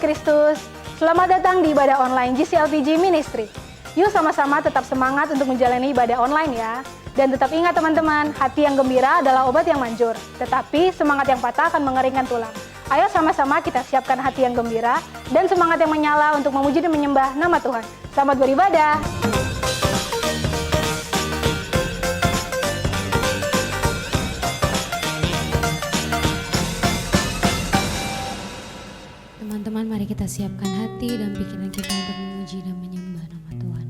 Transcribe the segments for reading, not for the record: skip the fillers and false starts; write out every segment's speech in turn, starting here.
Kristus. Selamat datang di ibadah online GCLPG Ministry. Yuk sama-sama tetap semangat untuk menjalani ibadah online ya. Dan tetap ingat teman-teman, hati yang gembira adalah obat yang manjur. Tetapi semangat yang patah akan mengeringkan tulang. Ayo sama-sama kita siapkan hati yang gembira dan semangat yang menyala untuk memuji dan menyembah nama Tuhan. Selamat beribadah. Teman-teman, mari kita siapkan hati dan pikiran kita untuk memuji dan menyembah nama Tuhan.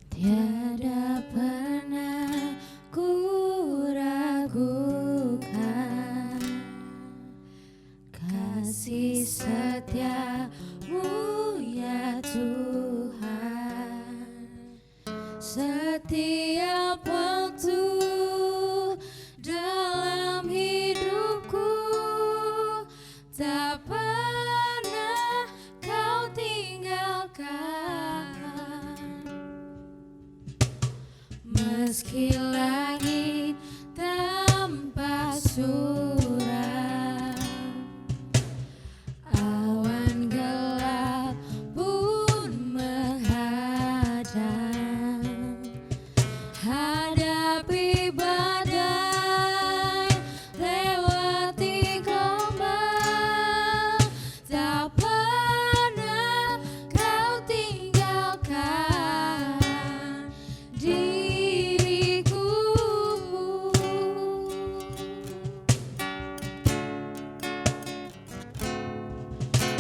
Tiada pernah ku ragukan kasih setiamu ya Tuhan. Setiap waktu dalam hidupku tak pernah kau tinggalkan. Meski langit tanpa suram, awan gelap pun menghadang, hadapi badai, lewati gelombang, tak pernah kau tinggalkan diriku.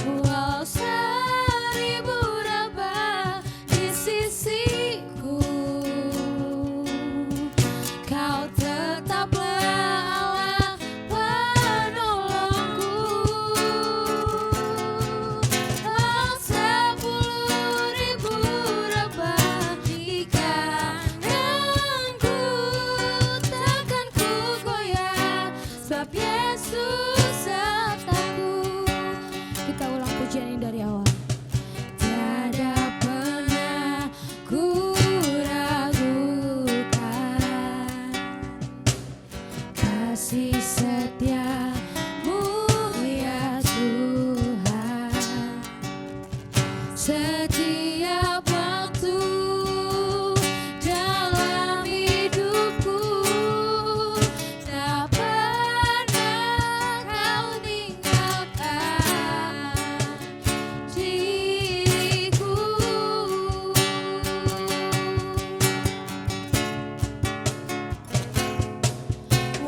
Walau seribu rebah di sisiku, kau tetaplah Allah penolongku. Walau 10.000 rebah di kananku, takkan ku goyah, sebab Yesus sertaku. Kita ulang pujian ini dari awal. Tiada pernah ku ragukan kasih setiamu ya Tuhan. Setiap waktu dalam hidupku tak pernah kau tinggalkan diriku.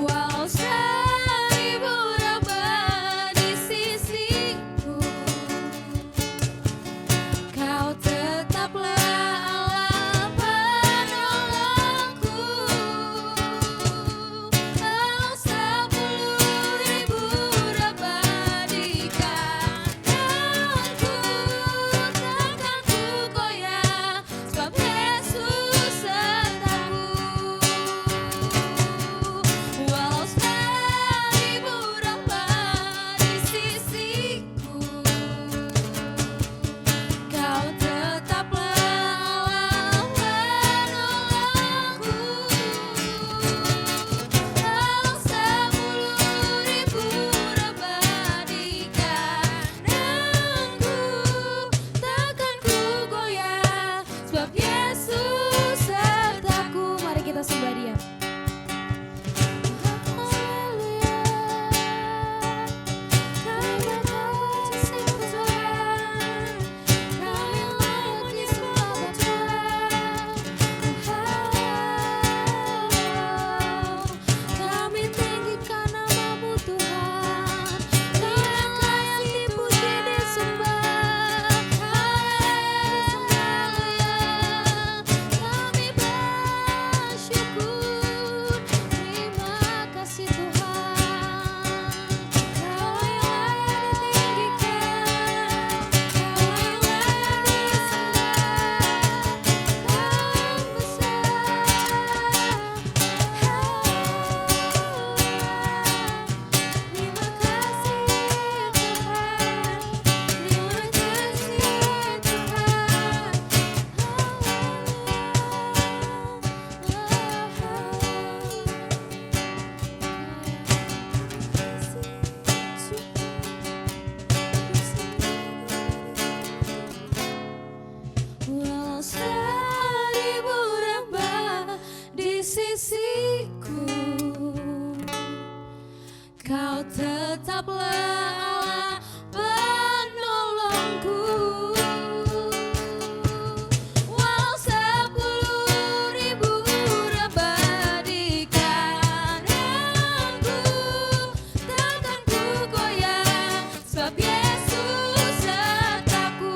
Walau tetaplah Allah penolongku. Walau 10.000 rebah di kananku, takkan ku goyah, sebab Yesus sertaku.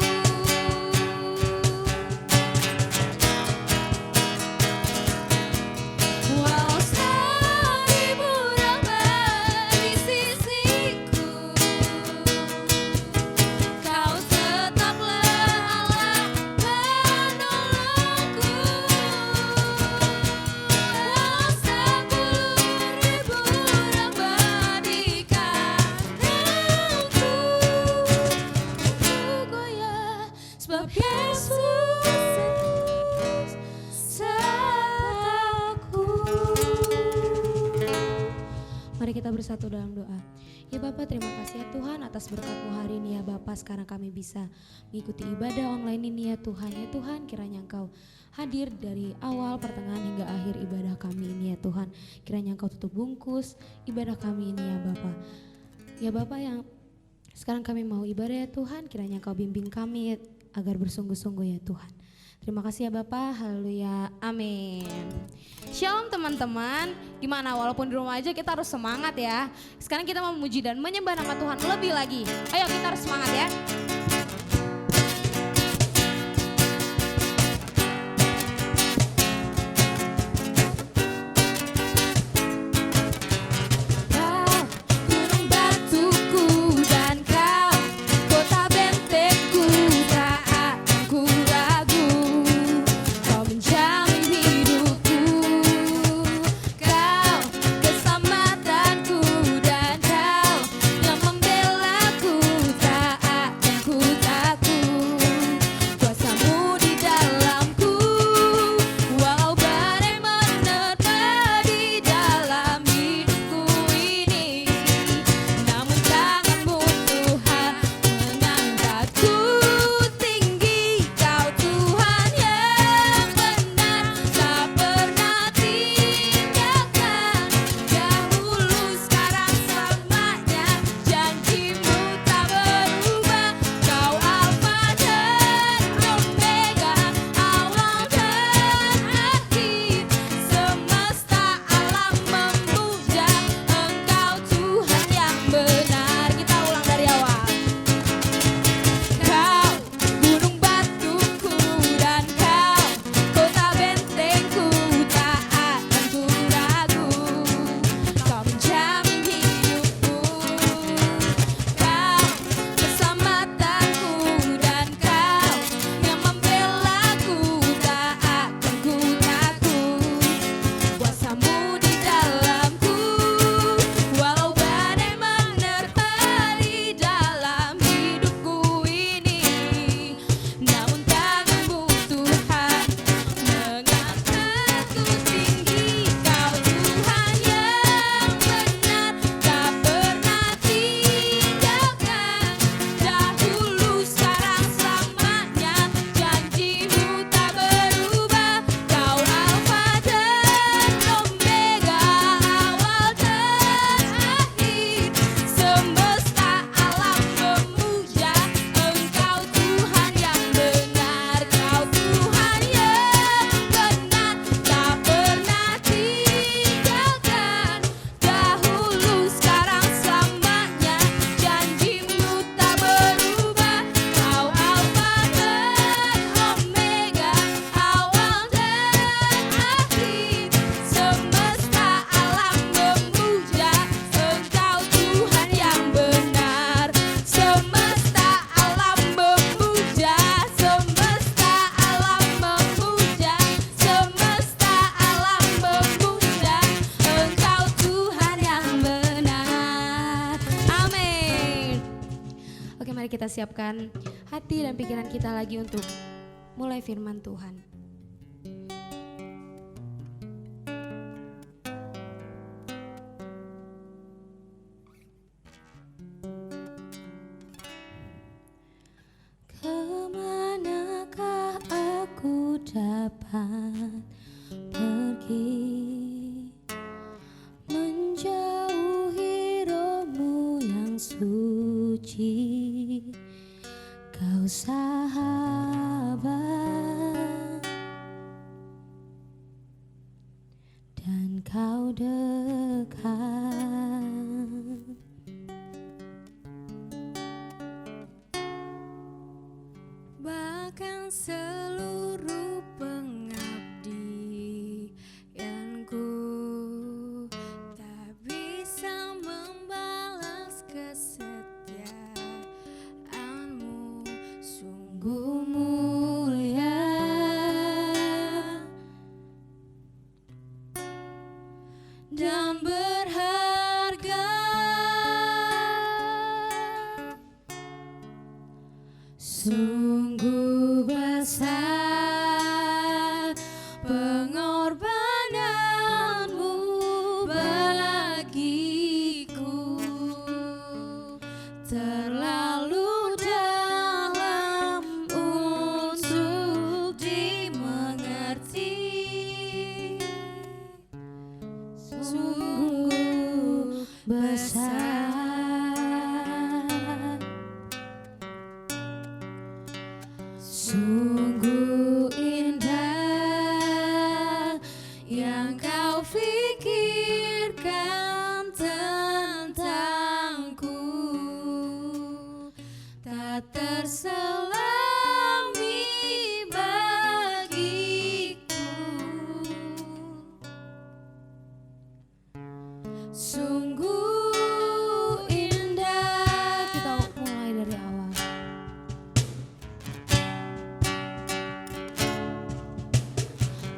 Walau 1000 rebah di sisiku, Kau tetaplah Allah penolongku. Walau 10.000 rebah di kananku, ku goyah, sebab Yesus sertaku. Mari kita bersatu dalam doa. Ya Bapa, terima kasih ya Tuhan atas berkat-Mu hari ini ya Bapa. Sekarang kami bisa mengikuti ibadah online ini ya Tuhan. Ya Tuhan, kiranya Engkau hadir dari awal, pertengahan hingga akhir ibadah kami ini ya Tuhan. Kiranya Engkau tutup bungkus ibadah kami ini ya Bapa. Ya Bapa, yang sekarang kami mau ibadah ya Tuhan, kiranya Engkau bimbing kami agar bersungguh-sungguh ya Tuhan. Terima kasih ya Bapak, haleluya, amin. Shalom teman-teman, gimana walaupun di rumah aja kita harus semangat ya. Sekarang kita mau memuji dan menyembah nama Tuhan lebih lagi. Ayo kita harus semangat ya. Kau gunung batuku dan kau kota bentengku, tak aku ragu. Kau menjamin hidupku, kau keselamatanku, dan kau yang membelaku, tak akan ku takut. Kuasamu di dalamku, walau badai menerpa di dalam hidupku ini, namun tanganmu Tuhan mengangkatku tinggi. Kau Tuhan yang benar, tak pernah tinggalkan. Dahulu, sekarang, selamanya, janjimu tak berubah. Kau Alfa dan Omega, awal dan akhir. Semesta alam memuja Engkau Tuhan yang benar. Kita ulang dari awal. Kau gunung batuku dan kau kota bentengku, tak akan ku ragu. Kau menjamin hidupku, kau keselamatanku, dan kau yang membelaku, tak akan ku takut. Kuasamu di dalamku, walau badai menerpa di dalam hidupku ini, namun tanganmu Tuhan mengangkatku tinggi. Kau Tuhan yang benar, tak pernah tinggalkan. Dahulu, sekarang, selamanya, janjimu tak berubah. Kau Alfa dan Omega, awal dan akhir. Semesta alam memuja Engkau Tuhan yang benar. Kau Tuhan yang benar, tak pernah tinggalkan. Dahulu, sekarang, selamanya, janjimu tak berubah. Kau Alfa dan Omega, awal dan akhir. Semesta alam memuja Engkau Tuhan yang benar. Semesta alam memuja, semesta alam memuja, semesta alam memuja Engkau Tuhan yang benar. Amin. Oke, mari kita siapkan hati dan pikiran kita lagi untuk mulai firman Tuhan. Kemanakah aku dapat pergi menjauhi rohmu suci, Kau sahabat dan Kau dekat. Bahkan seluruh pengabdianku tak bisa membalas kesetiaanmu. Sungguh mulia dan berharga, sungguh besar pengorbananmu bagiku, terlalu dalam untuk dimengerti. Sungguh besar, sungguh indah yang Kau pikirkan tentangku, tak terselami bagiku. Sungguh indah. Kita mulai dari awal.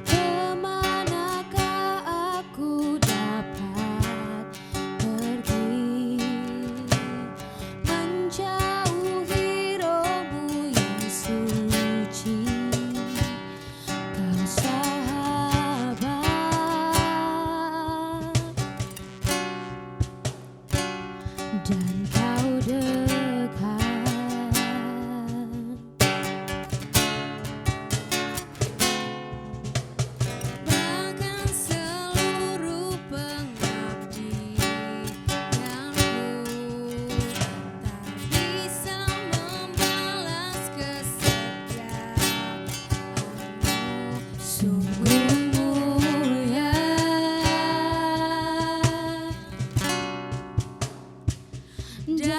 Kemanakah aku dapat pergi, menjauhi rohmu yang suci, Kau sahabat dan Kau dekat. Bahkan seluruh pengabdianku tak bisa membalas kesetiaanmu. Sungguh mulia dan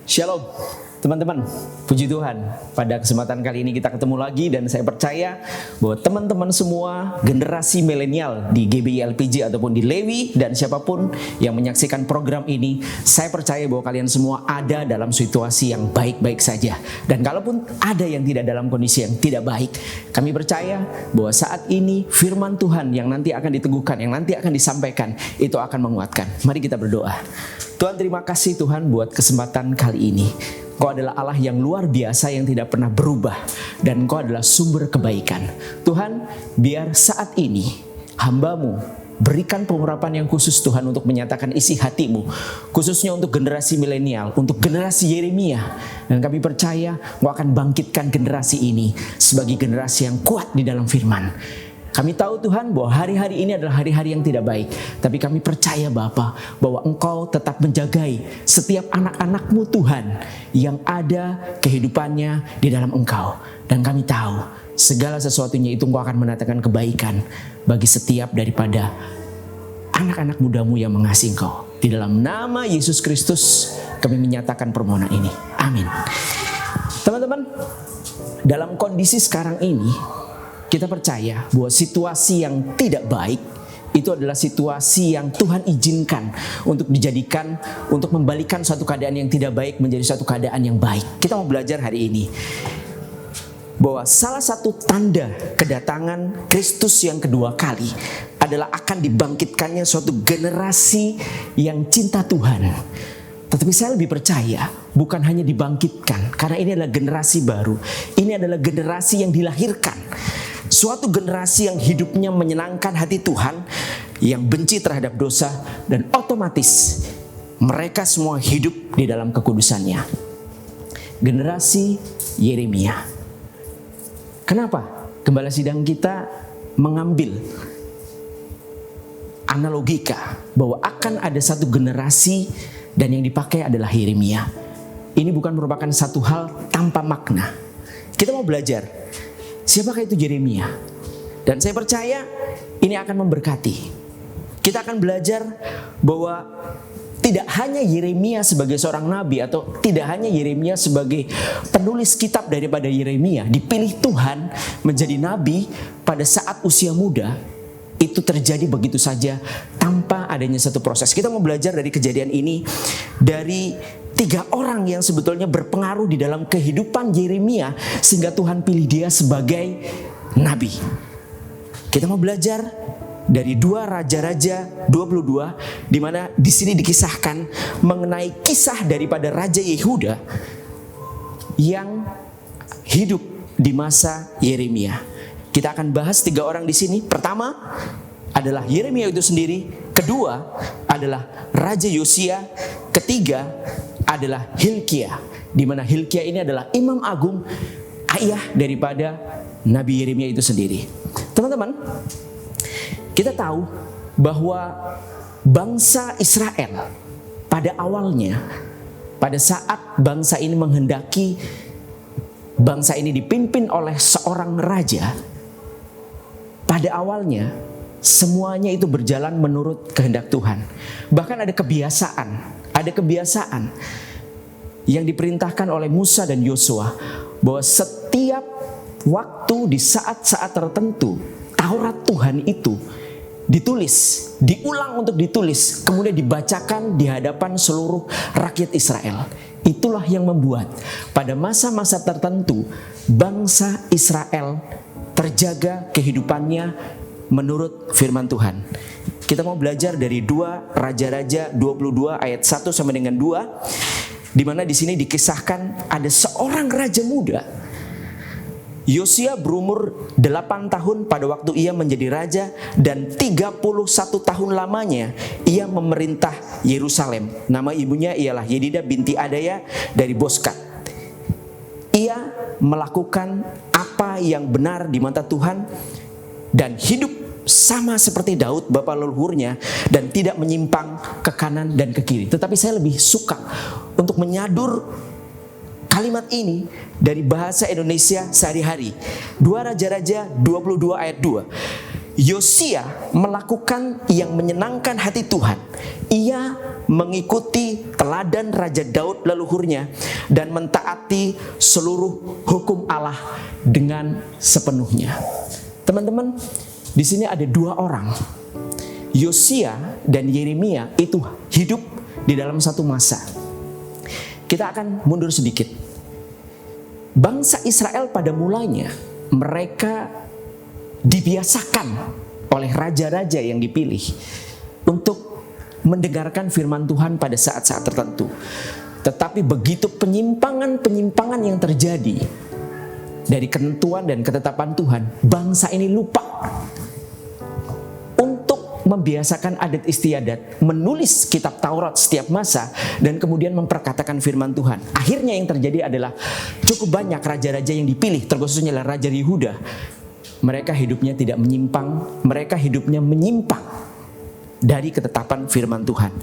Shalom teman-teman, puji Tuhan. Pada kesempatan kali ini kita ketemu lagi dan saya percaya bahwa teman-teman semua generasi milenial di GBI LPG ataupun di Lewi dan siapapun yang menyaksikan program ini, saya percaya bahwa kalian semua ada dalam situasi yang baik-baik saja. Dan kalaupun ada yang tidak dalam kondisi yang tidak baik, kami percaya bahwa saat ini firman Tuhan yang nanti akan diteguhkan, yang nanti akan disampaikan, itu akan menguatkan. Mari kita berdoa. Tuhan, terima kasih Tuhan buat kesempatan kali ini. Kau adalah Allah yang luar biasa yang tidak pernah berubah, dan Kau adalah sumber kebaikan. Tuhan, biar saat ini hamba-Mu berikan pengurapan yang khusus Tuhan untuk menyatakan isi hati-Mu, khususnya untuk generasi milenial, untuk generasi Yeremia. Dan kami percaya Kau akan bangkitkan generasi ini sebagai generasi yang kuat di dalam firman. Kami tahu Tuhan bahwa hari-hari ini adalah hari-hari yang tidak baik. Tapi kami percaya Bapa bahwa Engkau tetap menjagai setiap anak-anak-Mu Tuhan yang ada kehidupannya di dalam Engkau. Dan kami tahu segala sesuatunya itu Engkau akan mendatangkan kebaikan bagi setiap daripada anak-anak muda-Mu yang mengasihi Engkau. Di dalam nama Yesus Kristus kami menyatakan permohonan ini. Amin. Teman-teman, dalam kondisi sekarang ini kita percaya bahwa situasi yang tidak baik itu adalah situasi yang Tuhan izinkan untuk dijadikan, untuk membalikan suatu keadaan yang tidak baik menjadi suatu keadaan yang baik. Kita mau belajar hari ini bahwa salah satu tanda kedatangan Kristus yang kedua kali adalah akan dibangkitkannya suatu generasi yang cinta Tuhan. Tetapi saya lebih percaya bukan hanya dibangkitkan, karena ini adalah generasi baru. Ini adalah generasi yang dilahirkan. Suatu generasi yang hidupnya menyenangkan hati Tuhan, yang benci terhadap dosa, dan otomatis mereka semua hidup di dalam kekudusannya. Generasi Yeremia. Kenapa Gembala Sidang kita mengambil analogika bahwa akan ada satu generasi dan yang dipakai adalah Yeremia? Ini bukan merupakan satu hal tanpa makna. Kita mau belajar siapakah itu Yeremia? Dan saya percaya ini akan memberkati. Kita akan belajar bahwa tidak hanya Yeremia sebagai seorang nabi, atau tidak hanya Yeremia sebagai penulis kitab daripada Yeremia dipilih Tuhan menjadi nabi pada saat usia muda. Itu terjadi begitu saja tanpa adanya satu proses. Kita mau belajar dari kejadian ini dari 3 orang yang sebetulnya berpengaruh di dalam kehidupan Yeremia sehingga Tuhan pilih dia sebagai nabi. Kita mau belajar dari 2 Raja-Raja 22, di mana di sini dikisahkan mengenai kisah daripada Raja Yehuda yang hidup di masa Yeremia. Kita akan bahas 3 orang di sini. Pertama adalah Yeremia itu sendiri, kedua adalah Raja Yosia, ketiga adalah Hilkia, di mana Hilkia ini adalah imam agung, ayah daripada Nabi Yeremia itu sendiri. Teman-teman, kita tahu bahwa bangsa Israel pada awalnya, pada saat bangsa ini menghendaki bangsa ini dipimpin oleh seorang raja, pada awalnya semuanya itu berjalan menurut kehendak Tuhan. Bahkan ada kebiasaan yang diperintahkan oleh Musa dan Yosua bahwa setiap waktu di saat-saat tertentu Taurat Tuhan itu ditulis, diulang untuk ditulis, kemudian dibacakan di hadapan seluruh rakyat Israel. Itulah yang membuat pada masa-masa tertentu bangsa Israel terjaga kehidupannya menurut firman Tuhan. Kita mau belajar dari 2 Raja-Raja 22 ayat 1 sampai dengan 2, di mana di sini dikisahkan ada seorang raja muda. Yosia berumur 8 tahun pada waktu ia menjadi raja, dan 31 tahun lamanya ia memerintah Yerusalem. Nama ibunya ialah Yedida binti Adaya dari Boskat. Ia melakukan apa yang benar di mata Tuhan dan hidup sama seperti Daud bapa leluhurnya, dan tidak menyimpang ke kanan dan ke kiri. Tetapi saya lebih suka untuk menyadur kalimat ini dari bahasa Indonesia sehari-hari. 2 Raja-Raja 22 ayat 2. Yosia melakukan yang menyenangkan hati Tuhan. Ia mengikuti teladan Raja Daud leluhurnya dan mentaati seluruh hukum Allah dengan sepenuhnya. Teman-teman, di sini ada dua orang. Yosia dan Yeremia itu hidup di dalam satu masa. Kita akan mundur sedikit. Bangsa Israel pada mulanya mereka dibiasakan oleh raja-raja yang dipilih untuk mendengarkan firman Tuhan pada saat-saat tertentu. Tetapi begitu penyimpangan-penyimpangan yang terjadi dari ketentuan dan ketetapan Tuhan, bangsa ini lupa untuk membiasakan adat istiadat, menulis kitab Taurat setiap masa, dan kemudian memperkatakan firman Tuhan. Akhirnya yang terjadi adalah cukup banyak raja-raja yang dipilih, terkhususnya adalah Raja Yehuda. Mereka hidupnya tidak menyimpang, mereka hidupnya menyimpang dari ketetapan firman Tuhan.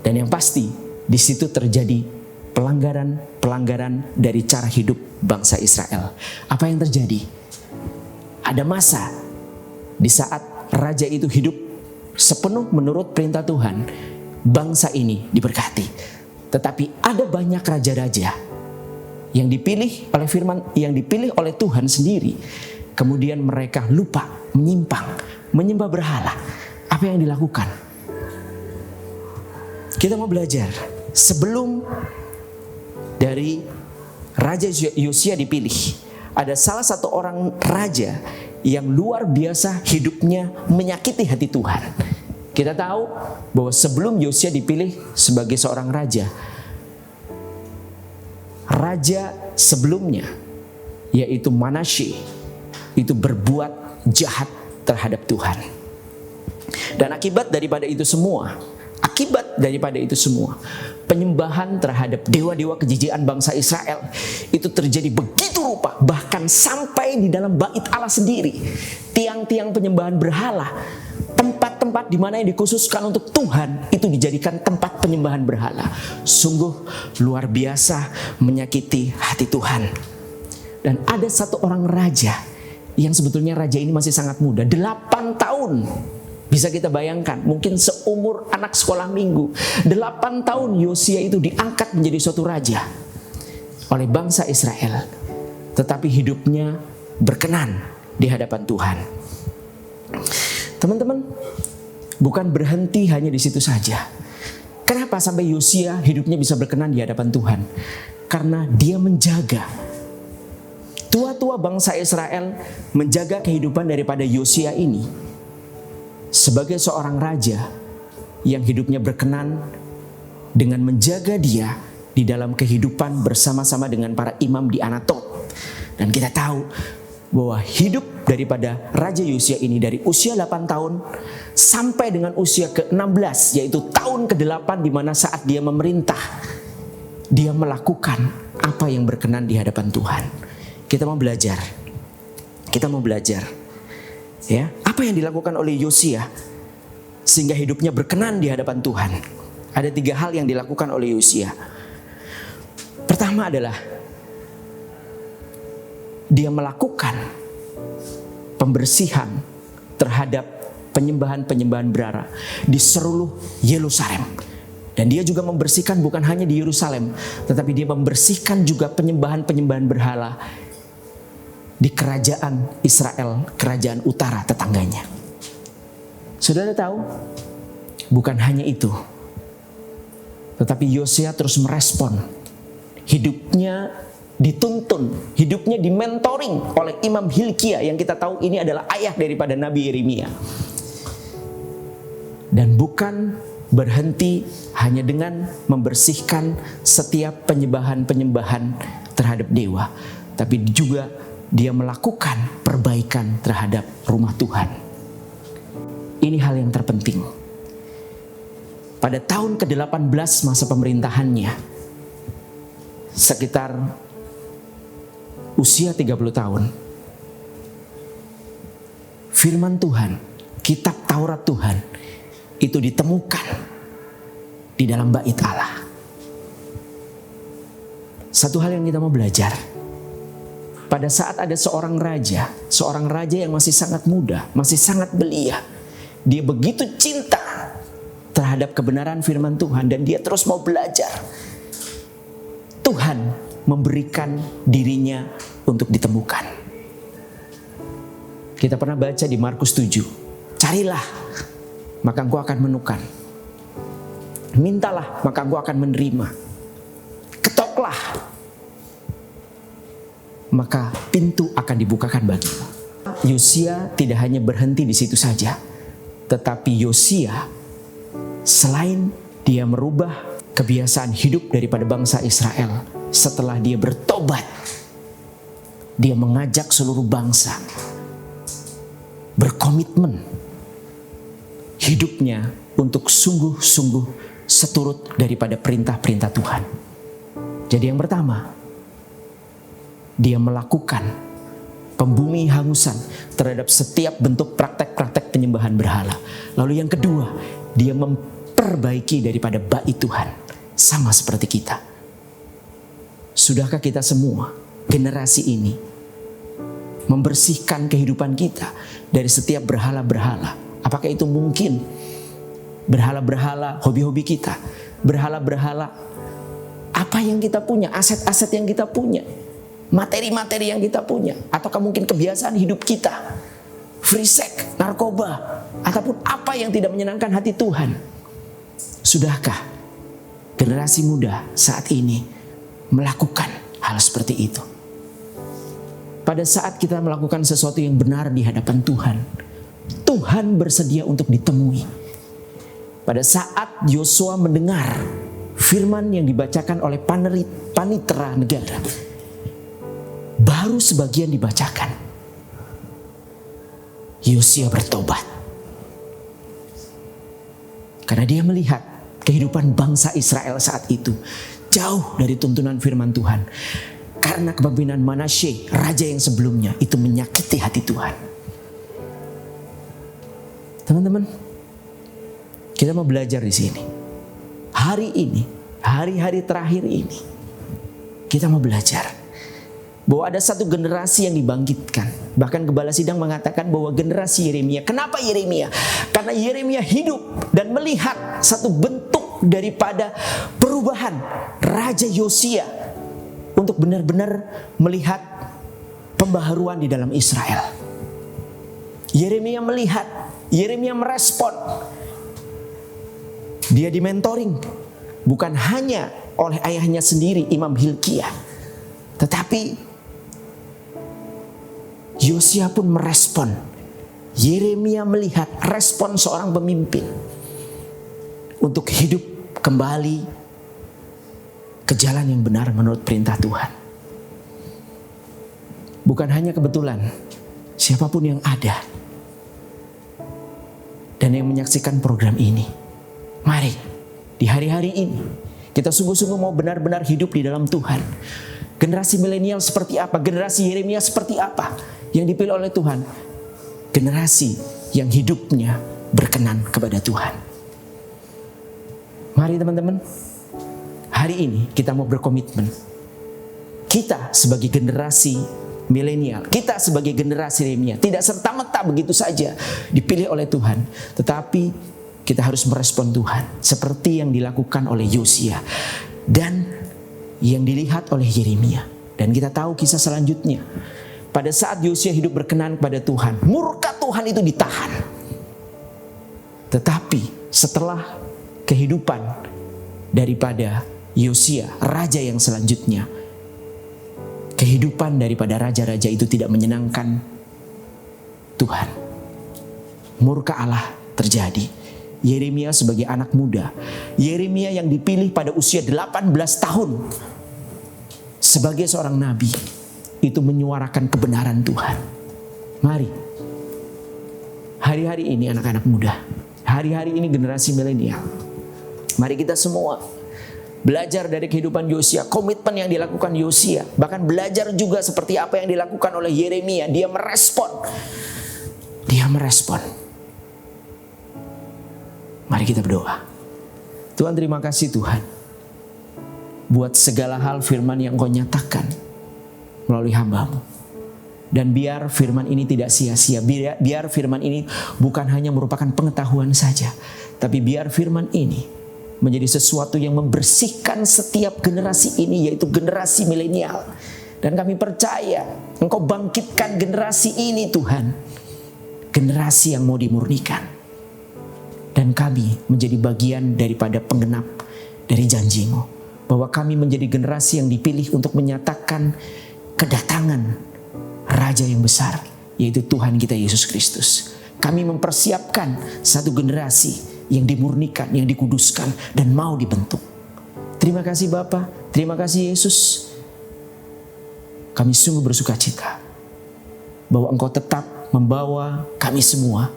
Dan yang pasti, di situ terjadi pelanggaran dari cara hidup bangsa Israel. Apa yang terjadi? Ada masa di saat raja itu hidup sepenuh menurut perintah Tuhan, bangsa ini diberkati. Tetapi ada banyak raja-raja yang dipilih oleh firman, yang dipilih oleh Tuhan sendiri. Kemudian mereka lupa, menyimpang, menyembah berhala. Apa yang dilakukan? Kita mau belajar. Sebelum dari Raja Yosia dipilih, ada salah satu orang raja yang luar biasa hidupnya menyakiti hati Tuhan. Kita tahu bahwa sebelum Yosia dipilih sebagai seorang raja, raja sebelumnya yaitu Manasye itu berbuat jahat terhadap Tuhan. Dan akibat daripada itu semua, penyembahan terhadap dewa-dewa kejijikan bangsa Israel itu terjadi begitu rupa, bahkan sampai di dalam bait Allah sendiri, tiang-tiang penyembahan berhala, tempat-tempat di mana yang dikhususkan untuk Tuhan itu dijadikan tempat penyembahan berhala. Sungguh luar biasa menyakiti hati Tuhan. Dan ada satu orang raja yang sebetulnya raja ini masih sangat muda, 8 tahun. Bisa kita bayangkan, mungkin seumur anak sekolah minggu. 8 tahun Yosia itu diangkat menjadi suatu raja oleh bangsa Israel. Tetapi hidupnya berkenan di hadapan Tuhan. Teman-teman, bukan berhenti hanya di situ saja. Kenapa sampai Yosia hidupnya bisa berkenan di hadapan Tuhan? Karena dia menjaga. Tua-tua bangsa Israel menjaga kehidupan daripada Yosia ini sebagai seorang raja yang hidupnya berkenan dengan menjaga dia di dalam kehidupan bersama-sama dengan para imam di Anatot. Dan kita tahu bahwa hidup daripada Raja Yosia ini dari usia 8 tahun sampai dengan usia ke-16, yaitu tahun ke-8 di mana saat dia memerintah, dia melakukan apa yang berkenan di hadapan Tuhan. Kita mau belajar. Ya, apa yang dilakukan oleh Yosia sehingga hidupnya berkenan di hadapan Tuhan? Ada 3 hal yang dilakukan oleh Yosia. Pertama adalah dia melakukan pembersihan terhadap penyembahan-penyembahan berhala di seluruh Yerusalem. Dan dia juga membersihkan bukan hanya di Yerusalem, tetapi dia membersihkan juga penyembahan-penyembahan berhala di kerajaan Israel, kerajaan utara tetangganya. Saudara tahu, bukan hanya itu, tetapi Yosia terus merespon. Hidupnya dituntun, hidupnya dimentoring oleh Imam Hilkia yang kita tahu ini adalah ayah daripada Nabi Yeremia. Dan bukan berhenti hanya dengan membersihkan setiap penyembahan-penyembahan terhadap dewa, tapi juga dia melakukan perbaikan terhadap rumah Tuhan. Ini hal yang terpenting. Pada tahun ke-18 masa pemerintahannya, sekitar usia 30 tahun, firman Tuhan, kitab Taurat Tuhan, itu ditemukan di dalam bait Allah. Satu hal yang kita mau belajar, Pada saat ada seorang raja yang masih sangat muda, masih sangat belia. Dia begitu cinta terhadap kebenaran firman Tuhan dan dia terus mau belajar. Tuhan memberikan dirinya untuk ditemukan. Kita pernah baca di Markus 7. Carilah, maka engkau akan menemukan. Mintalah, maka engkau akan menerima. Ketoklah, maka pintu akan dibukakan bagimu. Yosia tidak hanya berhenti di situ saja, tetapi Yosia selain dia merubah kebiasaan hidup daripada bangsa Israel, setelah dia bertobat, dia mengajak seluruh bangsa berkomitmen hidupnya untuk sungguh-sungguh seturut daripada perintah-perintah Tuhan. Jadi yang pertama, dia melakukan pembumi hangusan terhadap setiap bentuk praktek-praktek penyembahan berhala. Lalu yang kedua, dia memperbaiki daripada bait Tuhan, sama seperti kita. Sudahkah kita semua, generasi ini, membersihkan kehidupan kita dari setiap berhala-berhala? Apakah itu mungkin? Berhala-berhala hobi-hobi kita, berhala-berhala apa yang kita punya, aset-aset yang kita punya, materi-materi yang kita punya, ataukah mungkin kebiasaan hidup kita, free sex, narkoba, ataupun apa yang tidak menyenangkan hati Tuhan? Sudahkah generasi muda saat ini melakukan hal seperti itu? Pada saat kita melakukan sesuatu yang benar di hadapan Tuhan, Tuhan bersedia untuk ditemui. Pada saat Yosua mendengar firman yang dibacakan oleh panitera negara, baru sebagian dibacakan, Yosia bertobat. Karena dia melihat kehidupan bangsa Israel saat itu jauh dari tuntunan firman Tuhan. Karena kepemimpinan Manasye, raja yang sebelumnya, itu menyakiti hati Tuhan. Teman-teman, kita mau belajar di sini. Hari ini, hari-hari terakhir ini, kita mau belajar bahwa ada satu generasi yang dibangkitkan. Bahkan Gembala Sidang mengatakan bahwa generasi Yeremia. Kenapa Yeremia? Karena Yeremia hidup dan melihat satu bentuk daripada perubahan Raja Yosia untuk benar-benar melihat pembaharuan di dalam Israel. Yeremia melihat, Yeremia merespon. Dia dimentoring bukan hanya oleh ayahnya sendiri, Imam Hilkiah, tetapi Yosia pun merespon. Yeremia melihat respon seorang pemimpin untuk hidup kembali ke jalan yang benar menurut perintah Tuhan. Bukan hanya kebetulan, siapapun yang ada dan yang menyaksikan program ini, mari di hari-hari ini kita sungguh-sungguh mau benar-benar hidup di dalam Tuhan. Generasi milenial seperti apa? Generasi Yeremia seperti apa yang dipilih oleh Tuhan? Generasi yang hidupnya berkenan kepada Tuhan. Mari teman-teman, hari ini kita mau berkomitmen. Kita sebagai generasi milenial, kita sebagai generasi Yeremia tidak serta-merta begitu saja dipilih oleh Tuhan, tetapi kita harus merespon Tuhan seperti yang dilakukan oleh Yosia dan yang dilihat oleh Yeremia. Dan kita tahu kisah selanjutnya. Pada saat Yosia hidup berkenan kepada Tuhan, murka Tuhan itu ditahan. Tetapi setelah kehidupan daripada Yosia, raja yang selanjutnya, kehidupan daripada raja-raja itu tidak menyenangkan Tuhan. Murka Allah terjadi. Yeremia sebagai anak muda, Yeremia yang dipilih pada usia 18 tahun sebagai seorang nabi, itu menyuarakan kebenaran Tuhan. Mari, hari-hari ini anak-anak muda, hari-hari ini generasi milenial, mari kita semua belajar dari kehidupan Yosia, komitmen yang dilakukan Yosia, bahkan belajar juga seperti apa yang dilakukan oleh Yeremia. Dia merespon. Mari kita berdoa. Tuhan, terima kasih Tuhan buat segala hal firman yang Kau nyatakan melalui hamba-Mu. Dan biar firman ini tidak sia-sia, biar firman ini bukan hanya merupakan pengetahuan saja, tapi biar firman ini menjadi sesuatu yang membersihkan setiap generasi ini, yaitu generasi milenial. Dan kami percaya Engkau bangkitkan generasi ini Tuhan, generasi yang mau dimurnikan. Dan kami menjadi bagian daripada penggenap dari janji-Mu, bahwa kami menjadi generasi yang dipilih untuk menyatakan kedatangan Raja yang besar, yaitu Tuhan kita Yesus Kristus. Kami mempersiapkan satu generasi yang dimurnikan, yang dikuduskan, dan mau dibentuk. Terima kasih Bapa, terima kasih Yesus. Kami sungguh bersuka cita bahwa Engkau tetap membawa kami semua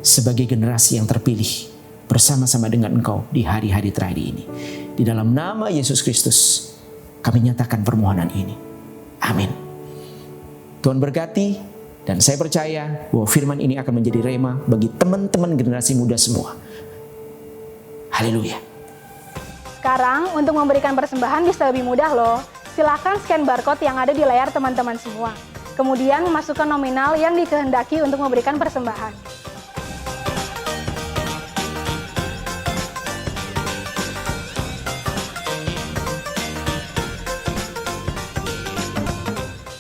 sebagai generasi yang terpilih bersama-sama dengan Engkau di hari-hari terakhir ini. Di dalam nama Yesus Kristus kami nyatakan permohonan ini. Amin. Tuhan berkati, dan saya percaya bahwa firman ini akan menjadi rema bagi teman-teman generasi muda semua. Haleluya. Sekarang untuk memberikan persembahan bisa lebih mudah loh. Silakan scan barcode yang ada di layar teman-teman semua. Kemudian masukkan nominal yang dikehendaki untuk memberikan persembahan.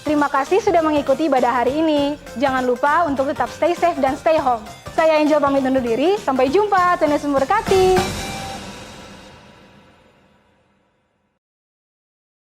Terima kasih sudah mengikuti ibadah hari ini. Jangan lupa untuk tetap stay safe dan stay home. Saya Angel pamit undur diri. Sampai jumpa. Tuhan Yesus memberkati.